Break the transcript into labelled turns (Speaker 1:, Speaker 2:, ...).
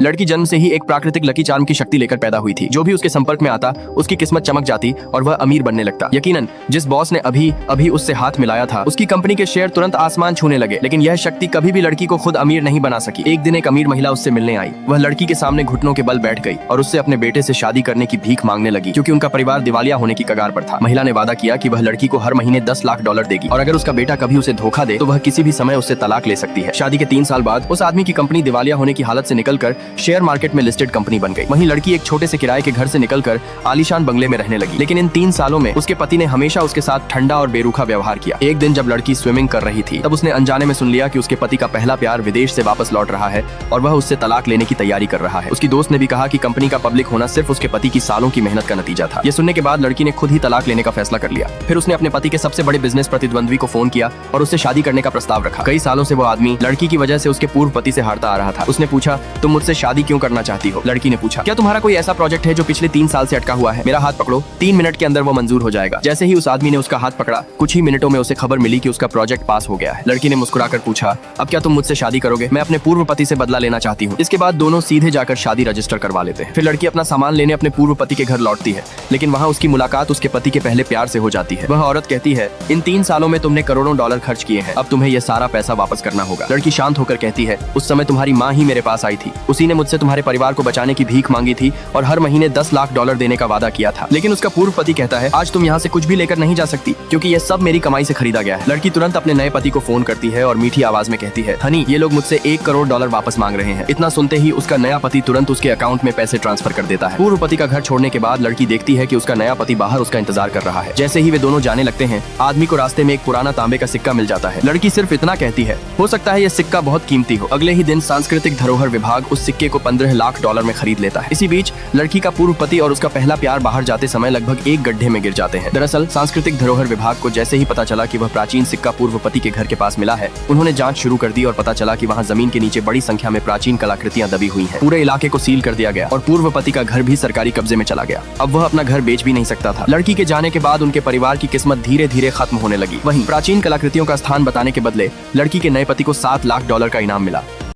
Speaker 1: लड़की जन्म से ही एक प्राकृतिक लकी चार्म की शक्ति लेकर पैदा हुई थी। जो भी उसके संपर्क में आता उसकी किस्मत चमक जाती और वह अमीर बनने लगता। यकीनन जिस बॉस ने अभी अभी उससे हाथ मिलाया था उसकी कंपनी के शेयर तुरंत आसमान छूने लगे। लेकिन यह शक्ति कभी भी लड़की को खुद अमीर नहीं बना सकी। एक दिन एक अमीर महिला उससे मिलने आई। वह लड़की के सामने घुटनों के बल बैठ गई और उससे अपने बेटे से शादी करने की भीख मांगने लगी, क्योंकि उनका परिवार दिवालिया होने की कगार पर था। महिला ने वादा किया कि वह लड़की को हर महीने 10 लाख डॉलर देगी और अगर उसका बेटा कभी उसे धोखा दे तो वह किसी भी समय उससे तलाक ले सकती है। शादी के 3 साल बाद उस आदमी की कंपनी दिवालिया होने की हालत से निकलकर शेयर मार्केट में लिस्टेड कंपनी बन गई। वहीं लड़की एक छोटे से किराए के घर से निकलकर आलीशान बंगले में रहने लगी। लेकिन इन 3 सालों में उसके पति ने हमेशा उसके साथ ठंडा और बेरुखा व्यवहार किया। एक दिन जब लड़की स्विमिंग कर रही थी तब उसने अनजाने में सुन लिया कि उसके पति का पहला प्यार विदेश से वापस लौट रहा है और वह उससे तलाक लेने की तैयारी कर रहा है। उसकी दोस्त ने भी कहा कि कंपनी का पब्लिक होना सिर्फ उसके पति की सालों की मेहनत का नतीजा था। ये सुनने के बाद लड़की ने खुद ही तलाक लेने का फैसला कर लिया। फिर उसने अपने पति के सबसे बड़े बिजनेस प्रतिद्वंद्वी को फोन किया और उससे शादी करने का प्रस्ताव रखा। कई सालों से वो आदमी लड़की की वजह से उसके पूर्व पति से हारता आ रहा था। उसने पूछा, तुम मुझसे शादी क्यों करना चाहती हो? लड़की ने पूछा, क्या तुम्हारा कोई ऐसा प्रोजेक्ट है जो पिछले 3 साल से अटका हुआ है? मेरा हाथ पकड़ो, 3 मिनट के अंदर वो मंजूर हो जाएगा। जैसे ही उस आदमी ने उसका हाथ पकड़ा, कुछ ही मिनटों में उसे खबर मिली कि उसका प्रोजेक्ट पास हो गया है। लड़की ने मुस्कुराकर पूछा, अब क्या तुम मुझसे शादी करोगे? मैं अपने पूर्व पति से बदला लेना चाहती हूँ। इसके बाद दोनों सीधे जाकर शादी रजिस्टर करवा लेते हैं। फिर लड़की अपना सामान लेने अपने पूर्व पति के घर लौटती है, लेकिन वहाँ उसकी मुलाकात उसके पति के पहले प्यार से हो जाती है। वह औरत कहती है, इन 3 सालों में तुमने करोड़ों डॉलर खर्च किए हैं, अब तुम्हें यह सारा पैसा वापस करना होगा। लड़की शांत होकर कहती है, उस समय तुम्हारी माँ ही मेरे पास आई थी। उसी ने मुझसे तुम्हारे परिवार को बचाने की भीख मांगी थी और हर महीने 10 लाख डॉलर देने का वादा किया था। लेकिन उसका पूर्व पति कहता है, आज तुम यहाँ से कुछ भी लेकर नहीं जा सकती, क्योंकि यह सब मेरी कमाई से खरीदा गया है। लड़की तुरंत अपने नए पति को फोन करती है और मीठी आवाज में कहती है, हनी, ये लोग मुझसे 1 करोड़ डॉलर वापस मांग रहे हैं। इतना सुनते ही उसका नया पति तुरंत उसके अकाउंट में पैसे ट्रांसफर कर देता है। पूर्व पति का घर छोड़ने के बाद लड़की देखती है कि उसका नया पति बाहर उसका इंतजार कर रहा है। जैसे ही वे दोनों जाने लगते हैं, आदमी को रास्ते में एक पुराना तांबे का सिक्का मिल जाता है। लड़की सिर्फ इतना कहती है, हो सकता है यह सिक्का बहुत कीमती हो। अगले ही दिन सांस्कृतिक धरोहर विभाग उस सिक्के को 15 लाख डॉलर में खरीद लेता है। इसी बीच लड़की का पूर्व पति और उसका पहला प्यार बाहर जाते समय लगभग एक गड्ढे में गिर जाते हैं। दरअसल सांस्कृतिक धरोहर विभाग को जैसे ही पता चला कि वह प्राचीन सिक्का पूर्व पति के घर के पास मिला है, उन्होंने जांच शुरू कर दी और पता चला कि वहां जमीन के नीचे बड़ी संख्या में प्राचीन कलाकृतियां दबी हुई हैं। पूरे इलाके को सील कर दिया गया और पूर्व पति का घर भी सरकारी कब्जे में चला गया। अब वह अपना घर बेच भी नहीं सकता था। लड़की के जाने के बाद उनके परिवार की किस्मत धीरे धीरे खत्म होने लगी। वहीं प्राचीन कलाकृतियों का स्थान बताने के बदले लड़की के नए पति को 7 लाख डॉलर का इनाम मिला।